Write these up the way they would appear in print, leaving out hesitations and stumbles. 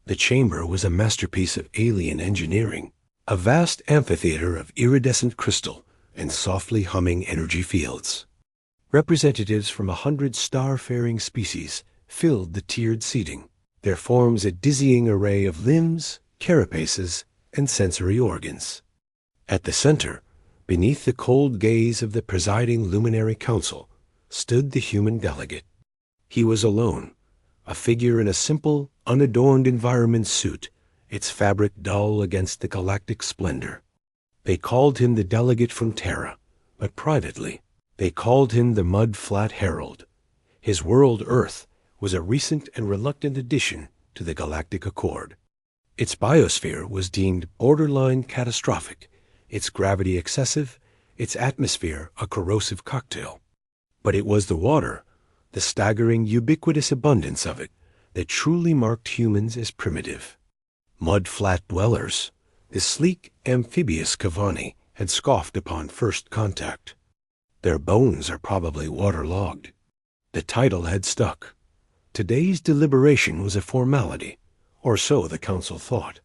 The chamber was a masterpiece of alien engineering, a vast amphitheater of iridescent crystal and softly humming energy fields. Representatives from 100 star-faring species filled the tiered seating, their forms a dizzying array of limbs, carapaces, and sensory organs. At the center, beneath the cold gaze of the presiding luminary council, stood the human delegate. He was alone, a figure in a simple, unadorned environment suit, its fabric dull against the galactic splendor. They called him the delegate from Terra, but privately, they called him the Mud-Flat Herald. His world, Earth, was a recent and reluctant addition to the Galactic Accord. Its biosphere was deemed borderline catastrophic, its gravity excessive, its atmosphere a corrosive cocktail. But it was the water, the staggering, ubiquitous abundance of it, that truly marked humans as primitive. Mud-flat dwellers, the sleek, amphibious Kavani, had scoffed upon first contact. Their bones are probably waterlogged. The title had stuck. Today's deliberation was a formality, or so the council thought.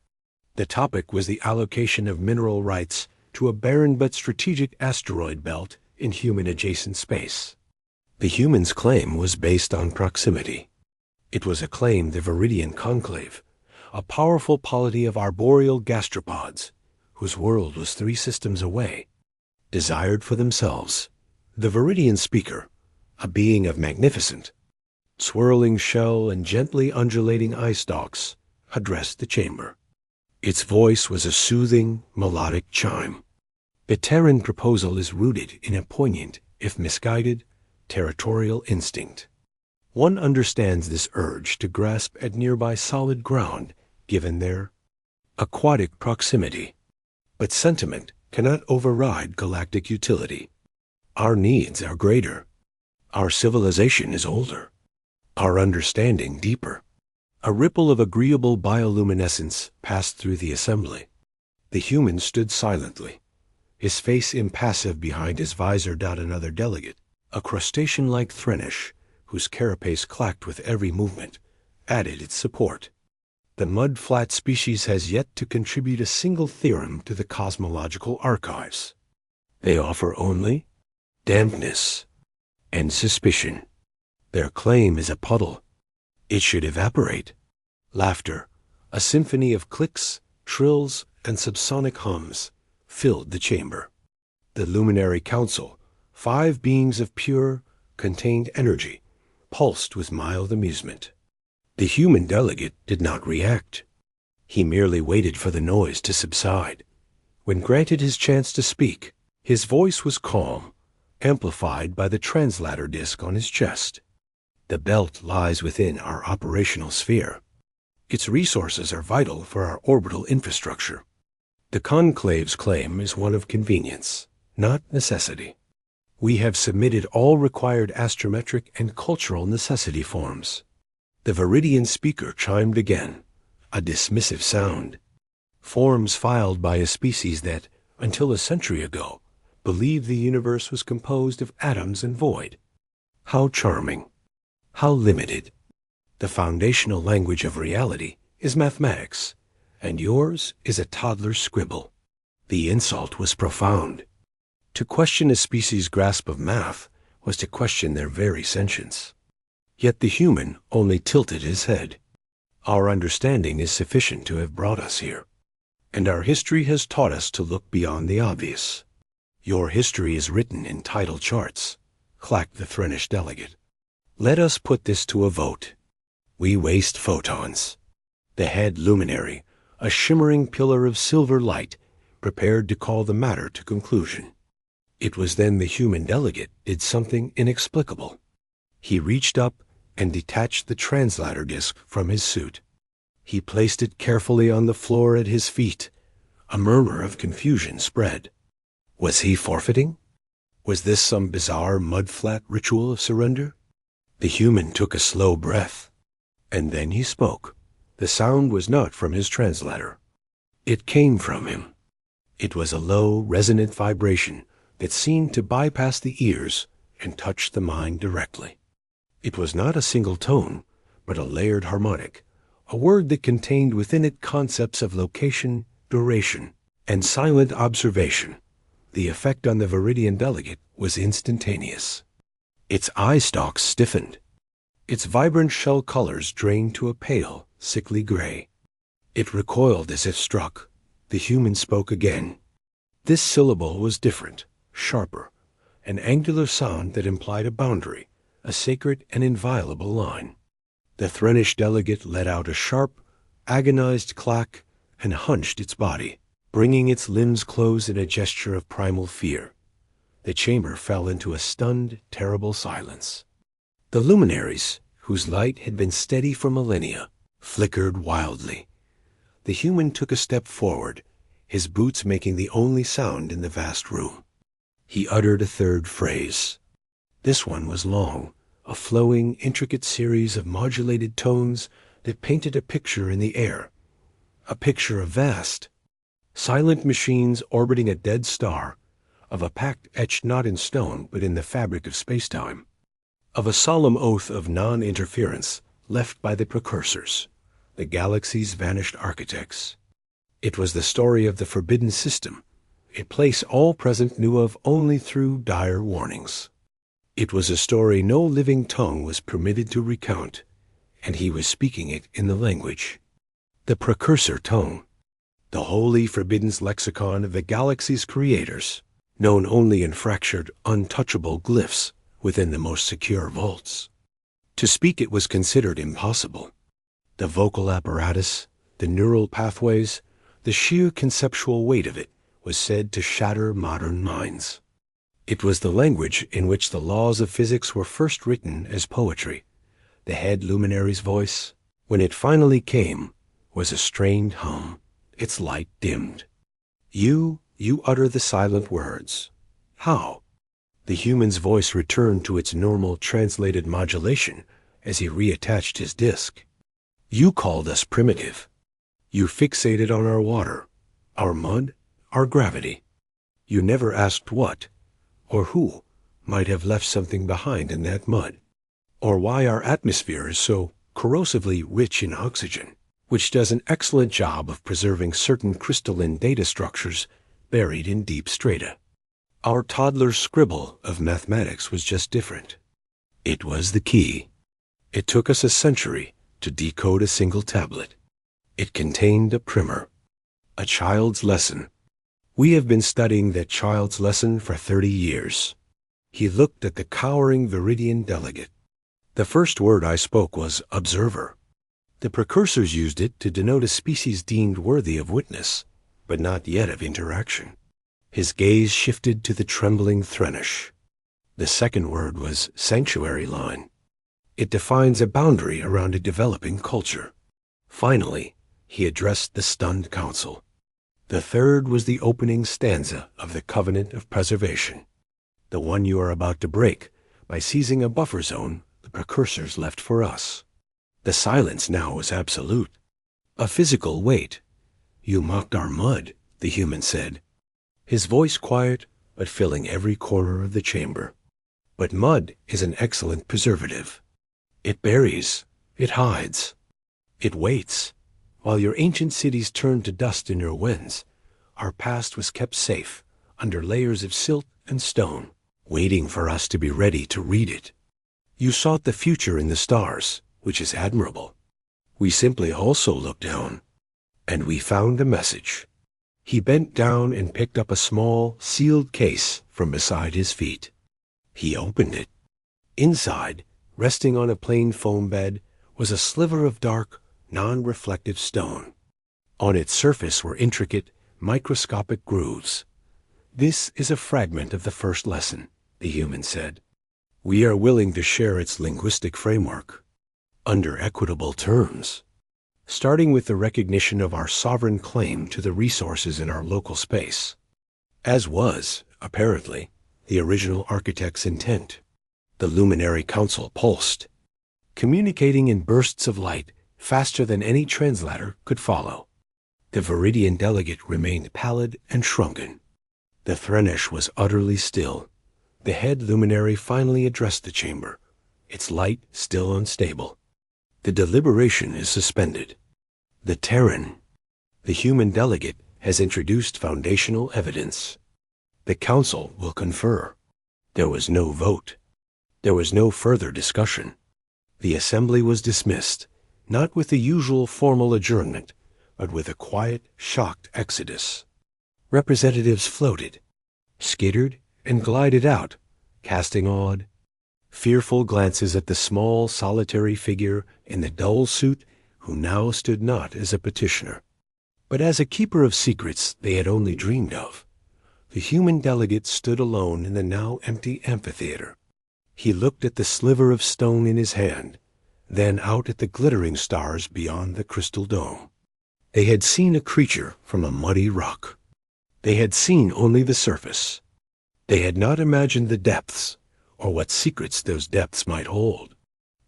The topic was the allocation of mineral rights to a barren but strategic asteroid belt in human-adjacent space. The humans' claim was based on proximity. It was a claim the Viridian Conclave, a powerful polity of arboreal gastropods, whose world was 3 systems away, desired for themselves. The Viridian speaker, a being of magnificent, swirling shell and gently undulating eye stalks, addressed the chamber. Its voice was a soothing, melodic chime. The Terran proposal is rooted in a poignant, if misguided, territorial instinct. One understands this urge to grasp at nearby solid ground, given their aquatic proximity. But sentiment cannot override galactic utility. Our needs are greater. Our civilization is older. Our understanding deeper. A ripple of agreeable bioluminescence passed through the assembly. The human stood silently, his face impassive behind his visor. Another delegate, a crustacean-like Threnish, whose carapace clacked with every movement, added its support. The mud-flat species has yet to contribute a single theorem to the cosmological archives. They offer only dampness and suspicion. Their claim is a puddle. It should evaporate. Laughter, a symphony of clicks, trills, and subsonic hums, filled the chamber. The luminary council, 5 beings of pure, contained energy, pulsed with mild amusement. The human delegate did not react. He merely waited for the noise to subside. When granted his chance to speak, his voice was calm, amplified by the translator disc on his chest. The belt lies within our operational sphere. Its resources are vital for our orbital infrastructure. The Conclave's claim is one of convenience, not necessity. We have submitted all required astrometric and cultural necessity forms. The Viridian speaker chimed again, a dismissive sound. Forms filed by a species that, until a century ago, believed the universe was composed of atoms and void. How charming. How limited. The foundational language of reality is mathematics, and yours is a toddler's scribble. The insult was profound. To question a species' grasp of math was to question their very sentience. Yet the human only tilted his head. Our understanding is sufficient to have brought us here, and our history has taught us to look beyond the obvious. Your history is written in tidal charts, clacked the Threnish delegate. Let us put this to a vote. We waste photons. The head luminary, a shimmering pillar of silver light, prepared to call the matter to conclusion. It was then the human delegate did something inexplicable. He reached up and detached the translator disc from his suit. He placed it carefully on the floor at his feet. A murmur of confusion spread. Was he forfeiting? Was this some bizarre mud-flat ritual of surrender? The human took a slow breath, and then he spoke. The sound was not from his translator. It came from him. It was a low, resonant vibration that seemed to bypass the ears and touch the mind directly. It was not a single tone, but a layered harmonic, a word that contained within it concepts of location, duration, and silent observation. The effect on the Viridian delegate was instantaneous. Its eye stalks stiffened. Its vibrant shell colors drained to a pale, sickly gray. It recoiled as if struck. The human spoke again. This syllable was different, sharper, an angular sound that implied a boundary, a sacred and inviolable line. The Threnish delegate let out a sharp, agonized clack and hunched its body, bringing its limbs close in a gesture of primal fear. The chamber fell into a stunned, terrible silence. The luminaries, whose light had been steady for millennia, flickered wildly. The human took a step forward, his boots making the only sound in the vast room. He uttered a third phrase. This one was long, a flowing, intricate series of modulated tones that painted a picture in the air. A picture of vast, silent machines orbiting a dead star, of a pact etched not in stone but in the fabric of spacetime, of a solemn oath of non-interference left by the precursors, the galaxy's vanished architects. It was the story of the forbidden system, a place all present knew of only through dire warnings. It was a story no living tongue was permitted to recount, and he was speaking it in the language, the precursor tongue, the wholly forbidden lexicon of the galaxy's creators, known only in fractured, untouchable glyphs within the most secure vaults. To speak it was considered impossible. The vocal apparatus, the neural pathways, the sheer conceptual weight of it was said to shatter modern minds. It was the language in which the laws of physics were first written as poetry. The head luminary's voice, when it finally came, was a strained hum, its light dimmed. You utter the silent words. How? The human's voice returned to its normal translated modulation as he reattached his disc. You called us primitive. You fixated on our water, our mud, our gravity. You never asked what, or who, might have left something behind in that mud, or why our atmosphere is so corrosively rich in oxygen, which does an excellent job of preserving certain crystalline data structures buried in deep strata. Our toddler's scribble of mathematics was just different. It was the key. It took us a century to decode a single tablet. It contained a primer, a child's lesson. We have been studying that child's lesson for 30 years. He looked at the cowering Viridian delegate. The first word I spoke was observer. The precursors used it to denote a species deemed worthy of witness, but not yet of interaction. His gaze shifted to the trembling Threnish. The second word was sanctuary line. It defines a boundary around a developing culture. Finally, he addressed the stunned council. The third was the opening stanza of the Covenant of Preservation, the one you are about to break by seizing a buffer zone the precursors left for us. The silence now was absolute, a physical weight. You mocked our mud, the human said, his voice quiet but filling every corner of the chamber. But mud is an excellent preservative. It buries, it hides, it waits. While your ancient cities turned to dust in your winds, our past was kept safe under layers of silt and stone, waiting for us to be ready to read it. You sought the future in the stars, which is admirable. We simply also looked down, and we found a message. He bent down and picked up a small, sealed case from beside his feet. He opened it. Inside, resting on a plain foam bed, was a sliver of dark, non-reflective stone. On its surface were intricate, microscopic grooves. This is a fragment of the first lesson, the human said. We are willing to share its linguistic framework, under equitable terms, starting with the recognition of our sovereign claim to the resources in our local space, as was, apparently, the original architect's intent. The luminary council pulsed, communicating in bursts of light faster than any translator could follow. The Viridian delegate remained pallid and shrunken. The Threnish was utterly still. The head luminary finally addressed the chamber, its light still unstable. The deliberation is suspended. The Terran. The human delegate has introduced foundational evidence. The council will confer. There was no vote. There was no further discussion. The assembly was dismissed, not with the usual formal adjournment, but with a quiet, shocked exodus. Representatives floated, skittered, and glided out, casting awed, fearful glances at the small, solitary figure in the dull suit who now stood not as a petitioner, but as a keeper of secrets they had only dreamed of. The human delegate stood alone in the now empty amphitheater. He looked at the sliver of stone in his hand, then out at the glittering stars beyond the crystal dome. They had seen a creature from a muddy rock. They had seen only the surface. They had not imagined the depths, or what secrets those depths might hold.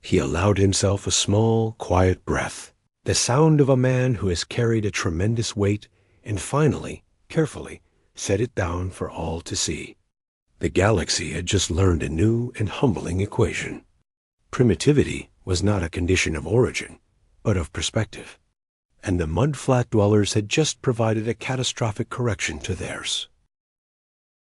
He allowed himself a small, quiet breath, the sound of a man who has carried a tremendous weight, and finally, carefully, set it down for all to see. The galaxy had just learned a new and humbling equation. Primitivity was not a condition of origin, but of perspective, and the mud-flat dwellers had just provided a catastrophic correction to theirs.